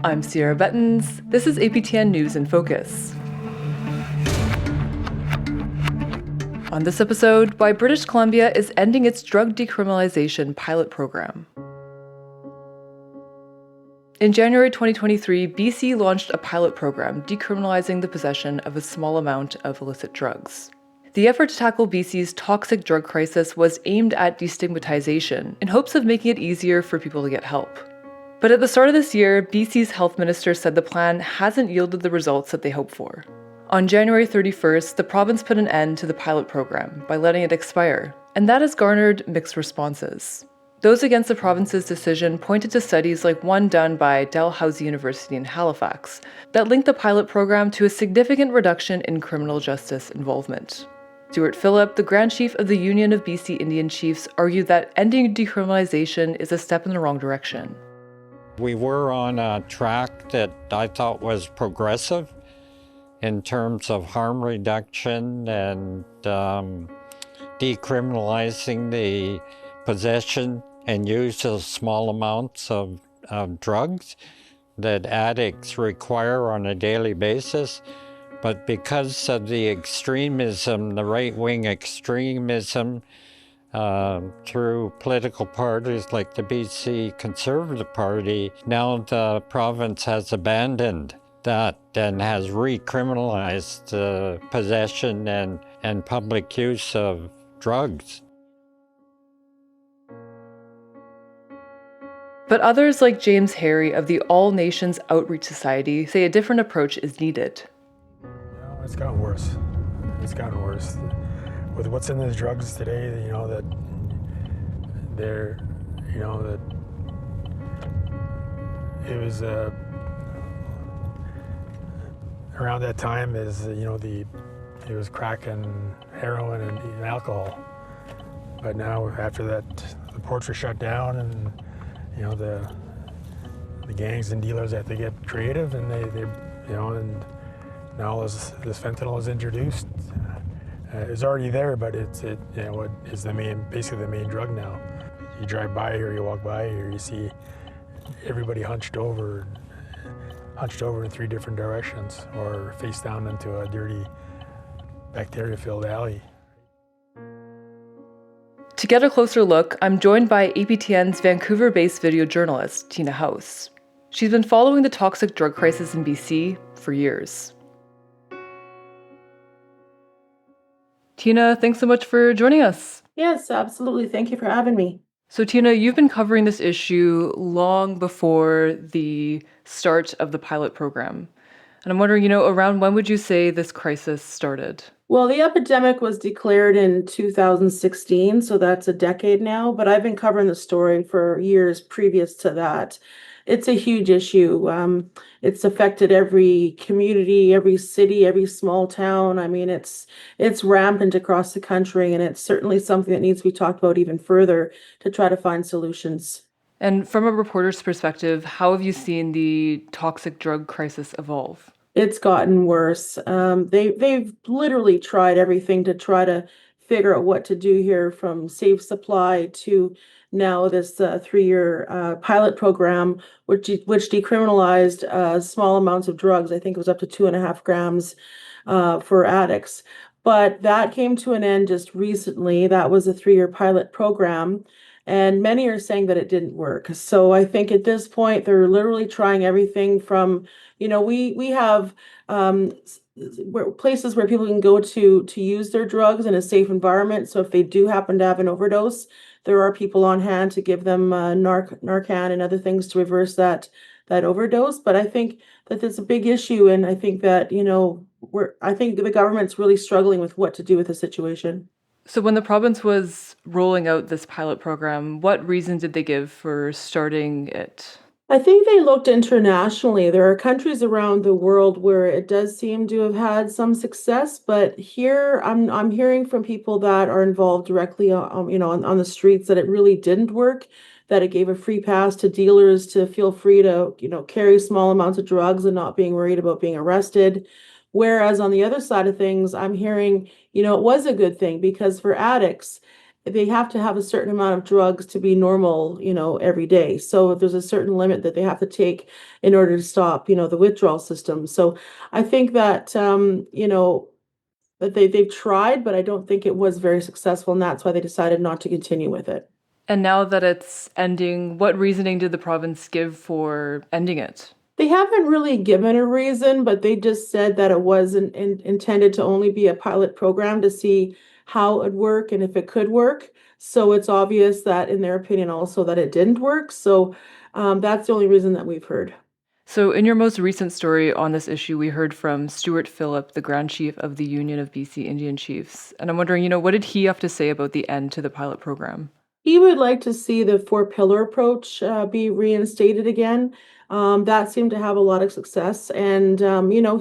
I'm Cierra Bettens. This is APTN News InFocus. On this episode, why British Columbia is ending its drug decriminalization pilot program. In January 2023, BC launched a pilot program decriminalizing the possession of a small amount of illicit drugs. The effort to tackle BC's toxic drug crisis was aimed at destigmatization in hopes of making it easier for people to get help. But at the start of this year, BC's health minister said the plan hasn't yielded the results that they hoped for. On January 31st, the province put an end to the pilot program by letting it expire, and that has garnered mixed responses. Those against the province's decision pointed to studies like one done by Dalhousie University in Halifax that linked the pilot program to a significant reduction in criminal justice involvement. Stewart Phillip, the Grand Chief of the Union of B.C. Indian Chiefs, argued that ending decriminalization is a step in the wrong direction. We were on a track that I thought was progressive in terms of harm reduction and decriminalizing the possession and use of small amounts of drugs that addicts require on a daily basis. But because of the extremism, the right-wing extremism, through political parties like the BC Conservative Party, now the province has abandoned that and has recriminalized possession and public use of drugs. But others like James Harry of the All Nations Outreach Society say a different approach is needed. It's gotten worse. It's gotten worse. With what's in these drugs today, that they're, that it was around that time it was crack and heroin and alcohol. But now after that, the ports were shut down, and the gangs and dealers have to get creative, and they and now this fentanyl is introduced. It's already there, but it is basically the main drug now. You drive by here, you walk by here, you see everybody hunched over in three different directions, or face down into a dirty, bacteria-filled alley. To get a closer look, I'm joined by APTN's Vancouver-based video journalist, Tina House. She's been following the toxic drug crisis in BC for years. Tina, thanks so much for joining us. Yes, absolutely. Thank you for having me. So Tina, you've been covering this issue long before the start of the pilot program. And I'm wondering, around when would you say this crisis started? Well, the epidemic was declared in 2016, so that's a decade now, but I've been covering the story for years previous to that. It's a huge issue. It's affected every community, every city, every small town. I mean, it's rampant across the country, and it's certainly something that needs to be talked about even further to try to find solutions. And from a reporter's perspective, how have you seen the toxic drug crisis evolve? It's gotten worse. They've literally tried everything to try to figure out what to do here, from safe supply to now this 3-year pilot program, which decriminalized small amounts of drugs. I think it was up to 2.5 grams for addicts. But that came to an end just recently. That was a 3-year pilot program, and many are saying that it didn't work. So I think at this point, they're literally trying everything from, we have places where people can go to use their drugs in a safe environment. So if they do happen to have an overdose, there are people on hand to give them Narcan and other things to reverse that overdose. But I think that there's a big issue, and I think that I think the government's really struggling with what to do with the situation. So when the province was rolling out this pilot program, what reason did they give for starting it? I think they looked internationally. There are countries around the world where it does seem to have had some success, but here I'm hearing from people that are involved directly on the streets that it really didn't work, that it gave a free pass to dealers to feel free to carry small amounts of drugs and not being worried about being arrested. Whereas on the other side of things, I'm hearing it was a good thing, because for addicts, they have to have a certain amount of drugs to be normal, every day. So if there's a certain limit that they have to take in order to stop, the withdrawal system. So I think that, that they've tried, but I don't think it was very successful, and that's why they decided not to continue with it. And now that it's ending, what reasoning did the province give for ending it? They haven't really given a reason, but they just said that it wasn't intended to only be a pilot program to see how it would work and if it could work. So it's obvious that, in their opinion, also that it didn't work. So that's the only reason that we've heard. So in your most recent story on this issue, we heard from Stewart Phillip, the Grand Chief of the Union of B.C. Indian Chiefs. And I'm wondering, what did he have to say about the end to the pilot program? He would like to see the four-pillar approach be reinstated again. That seemed to have a lot of success. And,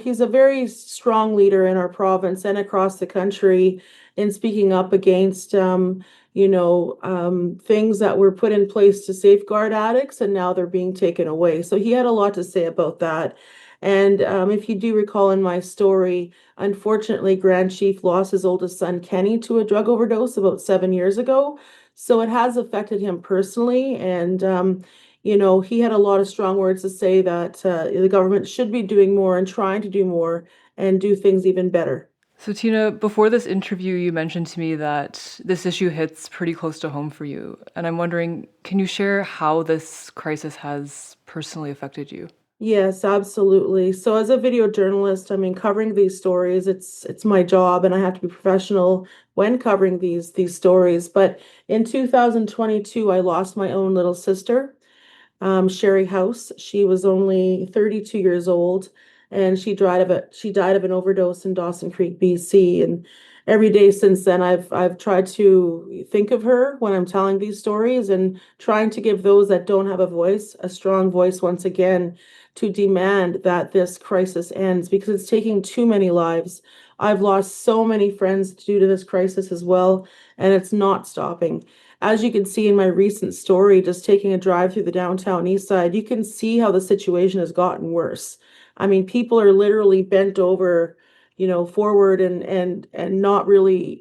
he's a very strong leader in our province and across the country in speaking up against, things that were put in place to safeguard addicts, and now they're being taken away. So he had a lot to say about that. And if you do recall in my story, unfortunately, Grand Chief lost his oldest son, Kenny, to a drug overdose about 7 years ago. So it has affected him personally. And, he had a lot of strong words to say that the government should be doing more and trying to do more and do things even better. So Tina, before this interview, you mentioned to me that this issue hits pretty close to home for you. And I'm wondering, can you share how this crisis has personally affected you? Yes, absolutely. So as a video journalist, covering these stories, it's my job, and I have to be professional when covering these stories. But in 2022, I lost my own little sister, Sherry House. She was only 32 years old, and she died of an overdose in Dawson Creek, BC. And every day since then, I've tried to think of her when I'm telling these stories, and trying to give those that don't have a voice a strong voice once again, to demand that this crisis ends, because it's taking too many lives. I've lost so many friends due to this crisis as well, and it's not stopping. As you can see in my recent story, just taking a drive through the downtown east side, you can see how the situation has gotten worse. People are literally bent over, forward, and not really,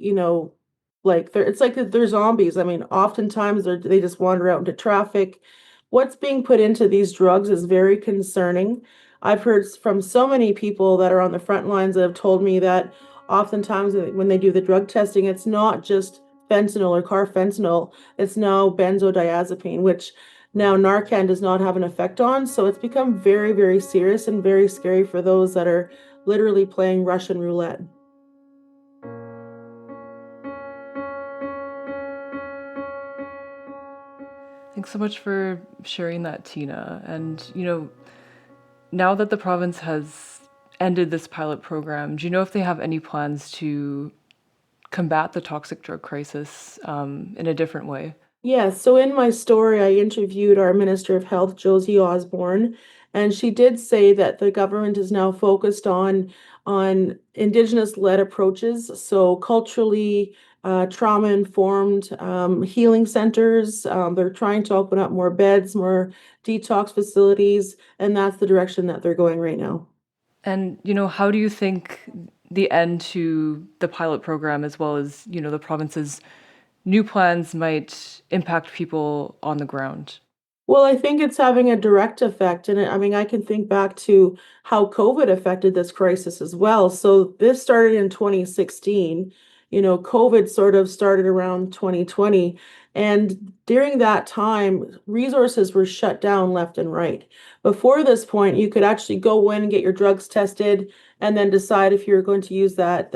like it's like they're zombies. Oftentimes they just wander out into traffic. What's being put into these drugs is very concerning. I've heard from so many people that are on the front lines that have told me that oftentimes when they do the drug testing, it's not just fentanyl or carfentanil, it's now benzodiazepine, which now Narcan does not have an effect on. So it's become very, very serious and very scary for those that are literally playing Russian roulette. Thanks so much for sharing that, Tina. And, now that the province has ended this pilot program, do you know if they have any plans to combat the toxic drug crisis in a different way? Yeah, so in my story, I interviewed our Minister of Health, Josie Osborne, and she did say that the government is now focused on Indigenous-led approaches, so culturally trauma-informed healing centers. They're trying to open up more beds, more detox facilities, and that's the direction that they're going right now. And, how do you think the end to the pilot program, as well as, the province's new plans, might impact people on the ground? Well, I think it's having a direct effect. And I can think back to how COVID affected this crisis as well. So this started in 2016. COVID sort of started around 2020. And during that time, resources were shut down left and right. Before this point, you could actually go in and get your drugs tested and then decide if you're going to use that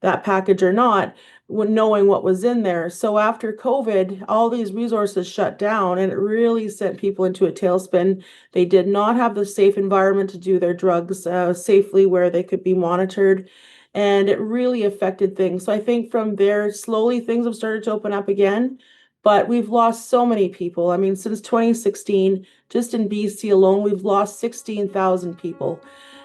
package or not, knowing what was in there. So after COVID, all these resources shut down, and it really sent people into a tailspin. They did not have the safe environment to do their drugs safely, where they could be monitored, and it really affected things. So I think from there, slowly things have started to open up again, but we've lost so many people. Since 2016, just in BC alone, we've lost 16,000 people.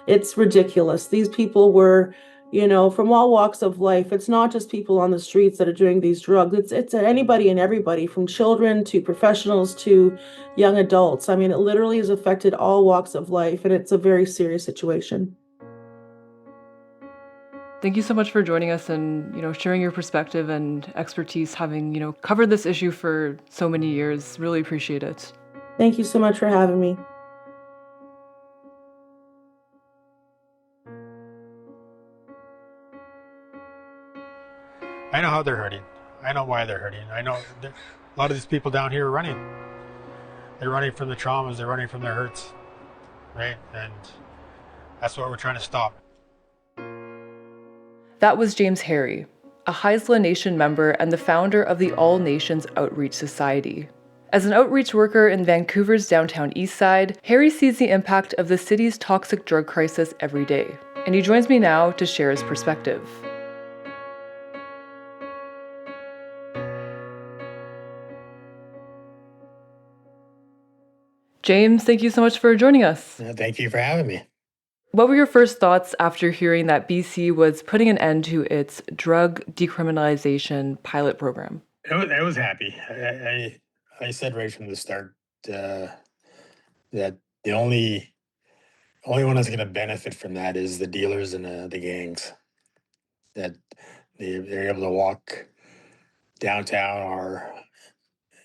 It's ridiculous. These people were, from all walks of life. It's not just people on the streets that are doing these drugs. It's anybody and everybody, from children to professionals to young adults. It literally has affected all walks of life, and it's a very serious situation. Thank you so much for joining us and, sharing your perspective and expertise, having, covered this issue for so many years. Really appreciate it. Thank you so much for having me. I know how they're hurting. I know why they're hurting. I know a lot of these people down here are running. They're running from the traumas. They're running from their hurts, right? And that's what we're trying to stop. That was James Harry, a Haisla Nation member and the founder of the All Nations Outreach Society. As an outreach worker in Vancouver's downtown east side, Harry sees the impact of the city's toxic drug crisis every day, and he joins me now to share his perspective. James, thank you so much for joining us. Thank you for having me. What were your first thoughts after hearing that BC was putting an end to its drug decriminalization pilot program? I was happy. I said right from the start that the only one that's going to benefit from that is the dealers and the gangs. That they're able to walk downtown or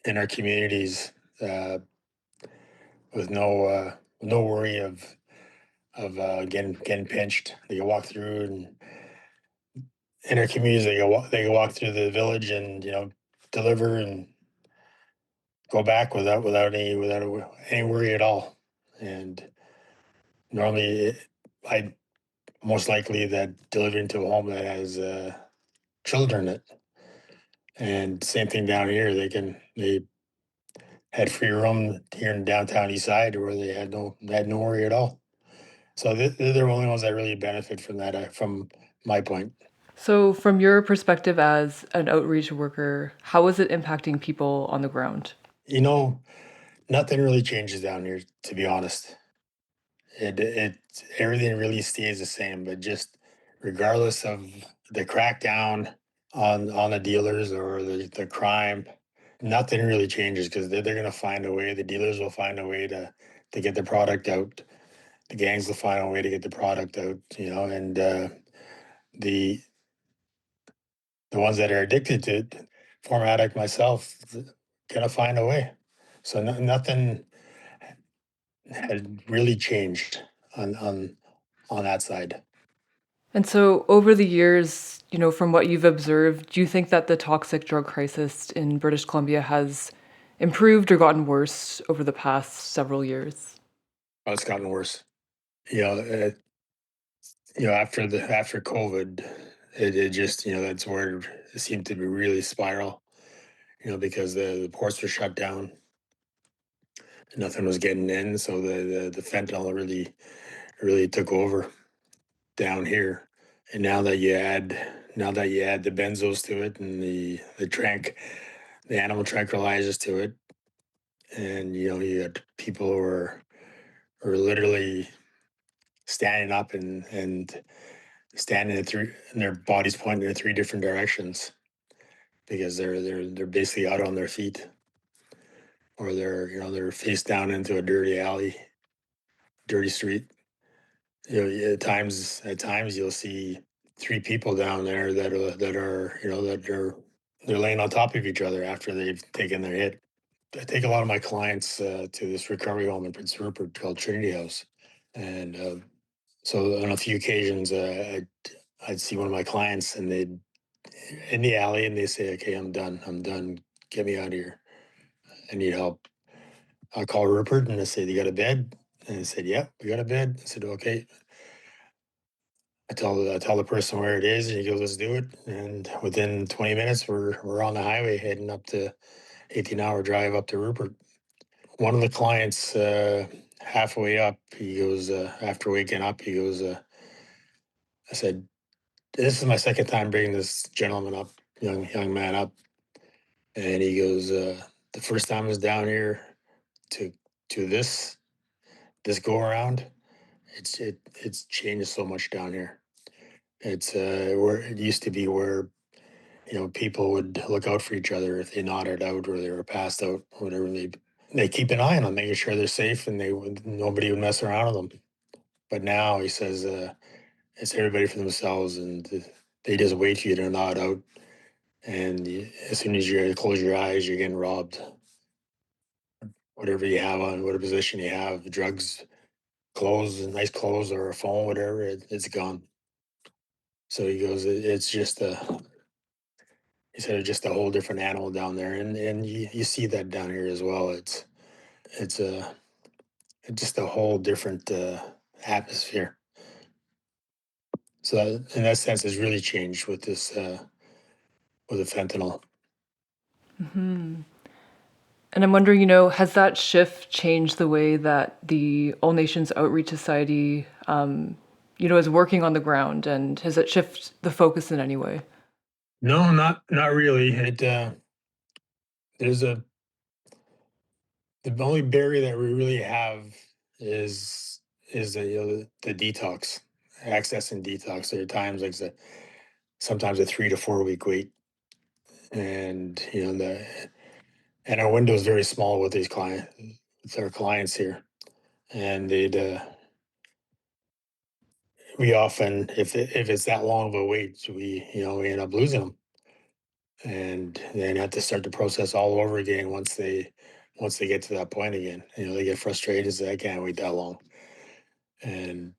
in our communities with no worry of getting pinched. They can walk through, and in our communities they can walk through the village and deliver and go back without any worry at all. And normally, I most likely that delivering to a home that has children in it. And same thing down here. They had free room here in downtown East Side where they had no worry at all. So they're the only ones that really benefit from that, from my point. So, from your perspective as an outreach worker, how is it impacting people on the ground? Nothing really changes down here, to be honest. It everything really stays the same, but just regardless of the crackdown on the dealers or the crime, nothing really changes because they're going to find a way. The dealers will find a way to get the product out. The gangs will find a way to get the product out, and the ones that are addicted to it, former addict myself, gonna find a way. So nothing had really changed on that side. And so, over the years, from what you've observed, do you think that the toxic drug crisis in British Columbia has improved or gotten worse over the past several years? Oh, it's gotten worse. You know, uh, after COVID, it just that's where it seemed to be really spiral. Because the ports were shut down, nothing was getting in, so the fentanyl really took over down here. And now that you add the benzos to it and the animal tranquilizers to it, and you had people who are literally standing up and standing and their bodies pointing in three different directions because they're basically out on their feet, or they're face down into a dirty alley, dirty street. At times you'll see three people down there they're laying on top of each other after they've taken their hit. I take a lot of my clients to this recovery home in Prince Rupert called Trinity House, and so on a few occasions I'd see one of my clients and they'd in the alley and they say, "Okay, I'm done. Get me out of here. I need help." I'll call Rupert and I say, "You got a bed?" And I said, "Yeah, we got a bed." I said, "Okay." I tell the person where it is, and he goes, "Let's do it." And within 20 minutes, we're on the highway heading up to 18-hour drive up to Rupert. One of the clients, halfway up, he goes, after waking up, he goes, I said, "This is my second time bringing this gentleman up, young man up," and he goes, "The first time I was down here to this go around, it's changed so much down here. It's where it used to be where people would look out for each other if they nodded out or they were passed out, whatever. They keep an eye on them, making sure they're safe, and nobody would mess around with them. But now he says it's everybody for themselves, and they just wait for you to nod out. And as soon as you close your eyes, you're getting robbed. Whatever you have on, whatever position you have, drugs, clothes, nice clothes, or a phone, whatever, it's gone. So he goes, it's just he said, it's just a whole different animal down there, and you see that down here as well. It's a just a whole different atmosphere. So in that sense, it's really changed with this with the fentanyl. And I'm wondering, has that shift changed the way that the All Nations Outreach Society, is working on the ground, and has it shifted the focus in any way? No, not really. There's the only barrier that we really have is the detox, access and detox. There are times like sometimes a 3 to 4 week wait, and and our window is very small with with our clients here, and we often, if it's that long of a wait, we end up losing them, and then have to start the process all over again once they get to that point again. They get frustrated and say, I can't wait that long. And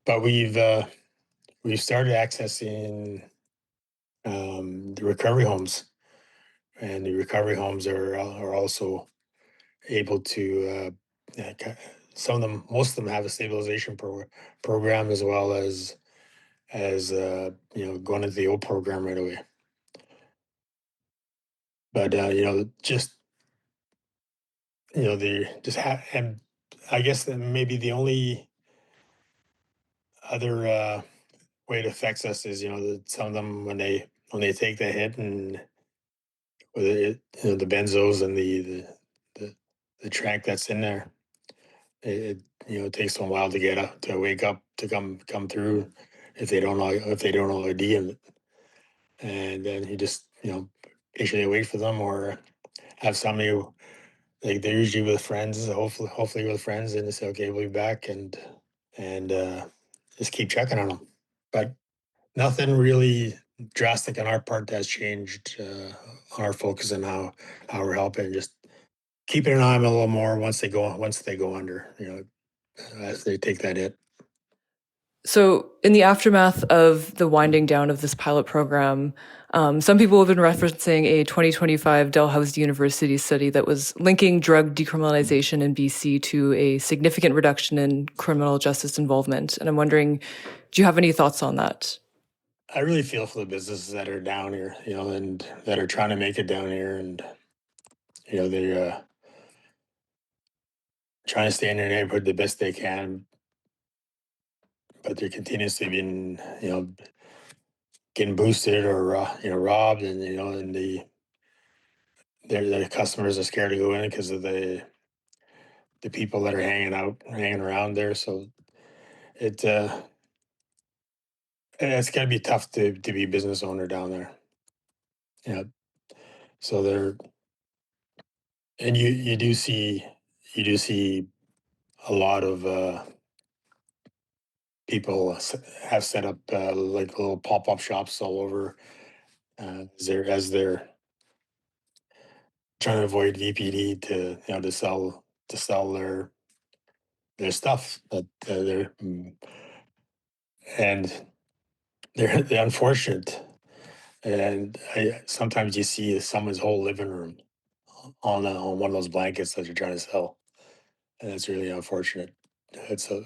but we've started accessing the recovery homes, and the recovery homes are also able to some of them, most of them have a stabilization program, as well as going into the old program right away. But just the just have, and I guess that maybe the only other way it affects us is that some of them, when they take the hit, and with the benzos and the the track that's in there, it it takes them a while to get up, to wake up, to come through, if they don't know ID, and then you just patiently wait for them, or have somebody who, like, they're usually with friends, hopefully with friends, and they say, okay, we'll be back, and just keep checking on them. But nothing really drastic on our part has changed on our focus and how we're helping. Just keeping an eye on them a little more once they go under, as they take that hit. So, in the aftermath of the winding down of this pilot program, some people have been referencing a 2025 Dalhousie University study that was linking drug decriminalization in BC to a significant reduction in criminal justice involvement. And I'm wondering, do you have any thoughts on that? I really feel for the businesses that are down here, and that are trying to make it down here, and they're trying to stay in their neighborhood the best they can, but they're continuously being, getting boosted, or robbed, and and their customers are scared to go in because of the people that are hanging around there. So it it's gonna be tough to be a business owner down there. Yeah. So there, and you do see a lot of people have set up like little pop-up shops all over, as they're trying to avoid VPD, to sell their stuff that they're and they're unfortunate. And sometimes you see someone's whole living room on one of those blankets that you're trying to sell, and it's really unfortunate. It's a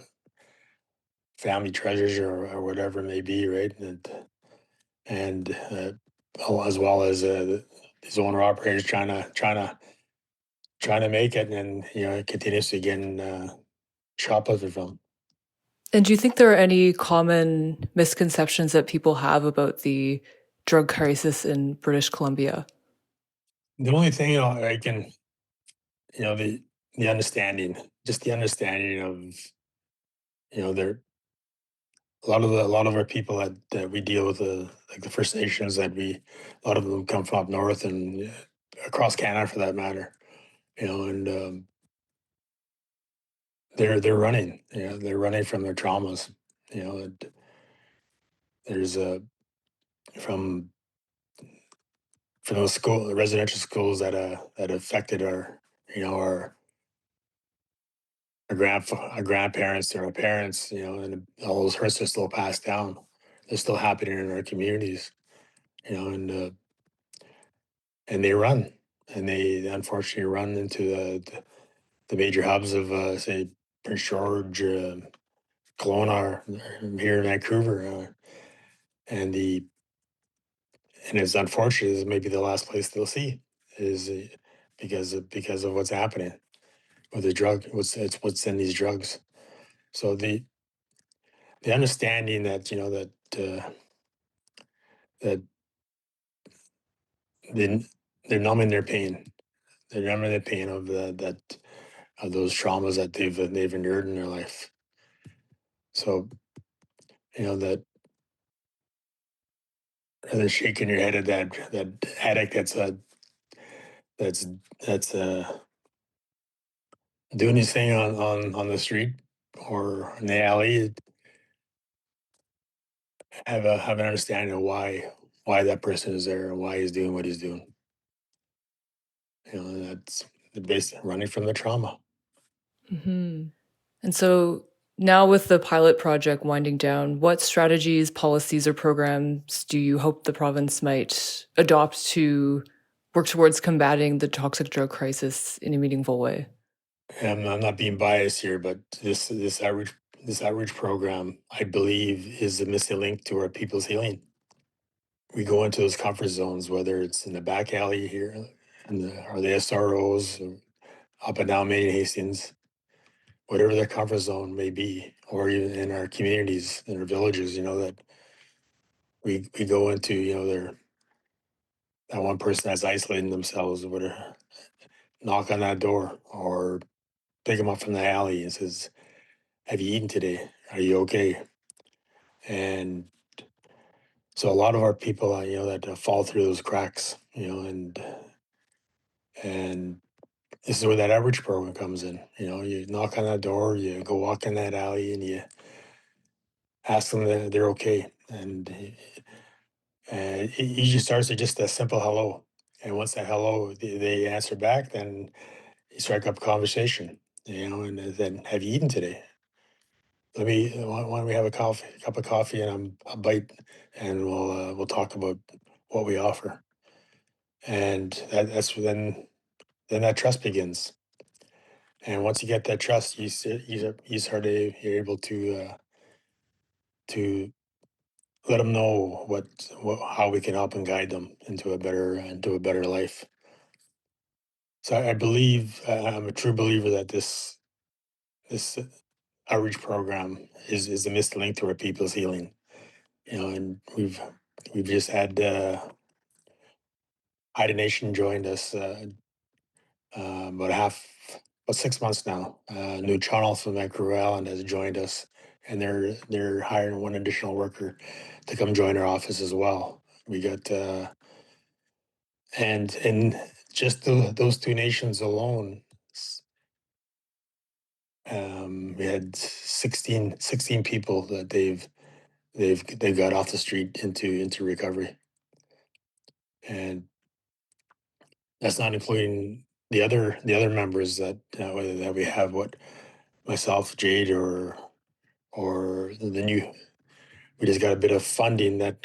family treasures, or whatever it may be, right? And as well as these owner operators trying to make it, and continuously getting shoplifted from. And do you think there are any common misconceptions that people have about the drug crisis in British Columbia? The only thing, I can, the understanding, just the understanding of, there, a lot of our people that we deal with, like the First Nations, a lot of them come from up north, and across Canada for that matter, and they're running, they're running from their traumas, There's from those residential schools that affected our grandparents or our parents, and all those hurts are still passed down. They're still happening in our communities, and they run, and they unfortunately run into the major hubs of, say, Prince George, Kelowna, or here in Vancouver, and it's unfortunate. It's maybe the last place they'll see is because of what's happening with the drug. What's in these drugs. So the understanding that that they, they're numbing their pain. They're numbing the pain of those traumas that they've endured in their life. So that rather than shaking your head at that addict that's doing his thing on the street or in the alley, have an understanding of why that person is there and why he's doing what he's doing. That's the basic running from the trauma. Hmm. And so now with the pilot project winding down, what strategies, policies, or programs do you hope the province might adopt to work towards combating the toxic drug crisis in a meaningful way? And I'm not being biased here, but this outreach program, I believe, is the missing link to our people's healing. We go into those comfort zones, whether it's in the back alley here, or the SROs, or up and down Main Hastings, whatever their comfort zone may be, or even in our communities, in our villages, that we go into, that one person that's isolating themselves, or whatever, knock on that door, or pick them up from the alley and says, "Have you eaten today? Are you okay?" And so a lot of our people, that fall through those cracks, and this is where that outreach program comes in. You knock on that door, you go walk in that alley, and you ask them that they're okay, and it usually starts with just a simple hello. And once that hello, they answer back, then you strike up a conversation. And then, "Have you eaten today? Why don't we have a cup of coffee, and a bite, and we'll talk about what we offer." And that's then that trust begins. And once you get that trust, you're able to let them know how we can help and guide them into a better life. So I believe, I'm a true believer that this outreach program is the missing link to our people's healing. And we've just had Haisla Nation joined us, about 6 months now. New Channel from Vancouver Island has joined us, and they're hiring one additional worker to come join our office as well. We got and just those two nations alone, we had 16 people that they've got off the street into recovery, and that's not including the other members that we have. What myself, Jade, or the new. We just got a bit of funding that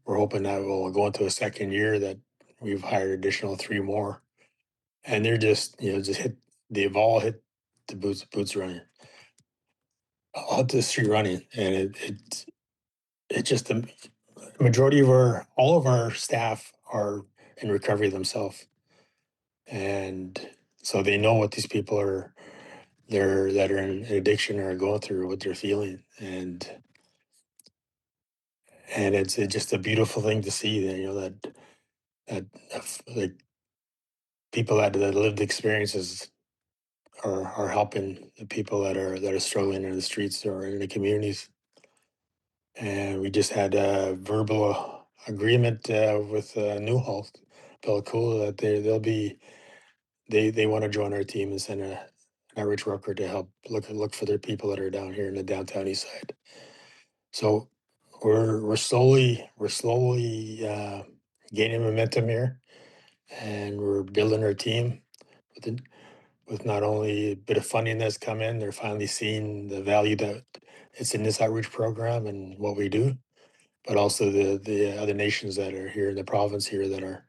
we're hoping that will go into a second year. That we've hired additional 3 more, and they're just hit. They've all hit the boots running, all hit the street running, and it just the majority of all of our staff are in recovery themselves, and so they know what these people that are in addiction are going through, what they're feeling, and it's just a beautiful thing to see that like people that lived experiences are helping the people that are struggling in the streets or in the communities. And we just had a verbal agreement with Newholt, Cool, that they want to join our team and send outreach worker to help look for their people that are down here in the downtown east side. So we're slowly gaining momentum here, and we're building our team with not only a bit of funding that's come in. They're finally seeing the value that it's in this outreach program and what we do, but also the other nations that are here in the province here that are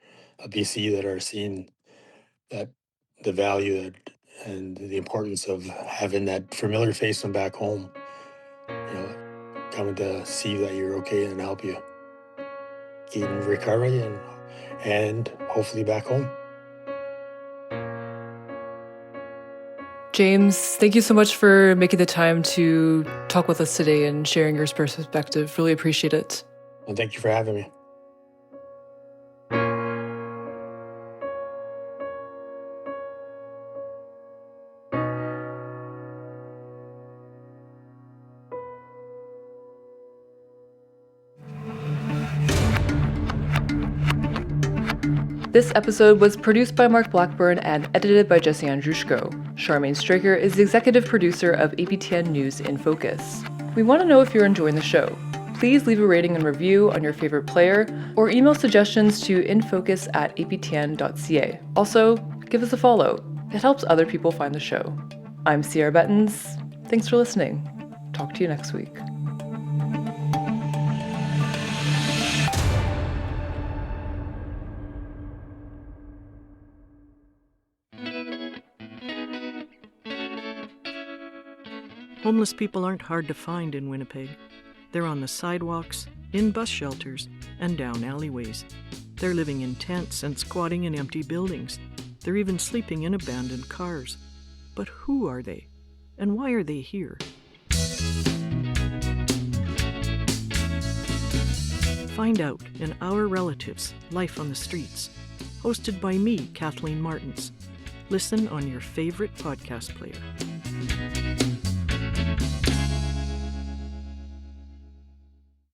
BC that are seeing that the value that, and the importance of having that familiar face from back home, coming to see that you're okay and help you get in recovery and hopefully back home. James, thank you so much for making the time to talk with us today and sharing your perspective. Really appreciate it. And thank you for having me. This episode was produced by Mark Blackburn and edited by Jesse Andrushko. Charmaine Straker is the executive producer of APTN News InFocus. We want to know if you're enjoying the show. Please leave a rating and review on your favorite player or email suggestions to infocus@aptn.ca. Also, give us a follow. It helps other people find the show. I'm Cierra Bettens. Thanks for listening. Talk to you next week. Homeless people aren't hard to find in Winnipeg. They're on the sidewalks, in bus shelters, and down alleyways. They're living in tents and squatting in empty buildings. They're even sleeping in abandoned cars. But who are they? And why are they here? Find out in Our Relatives, Life on the Streets. Hosted by me, Kathleen Martins. Listen on your favorite podcast player.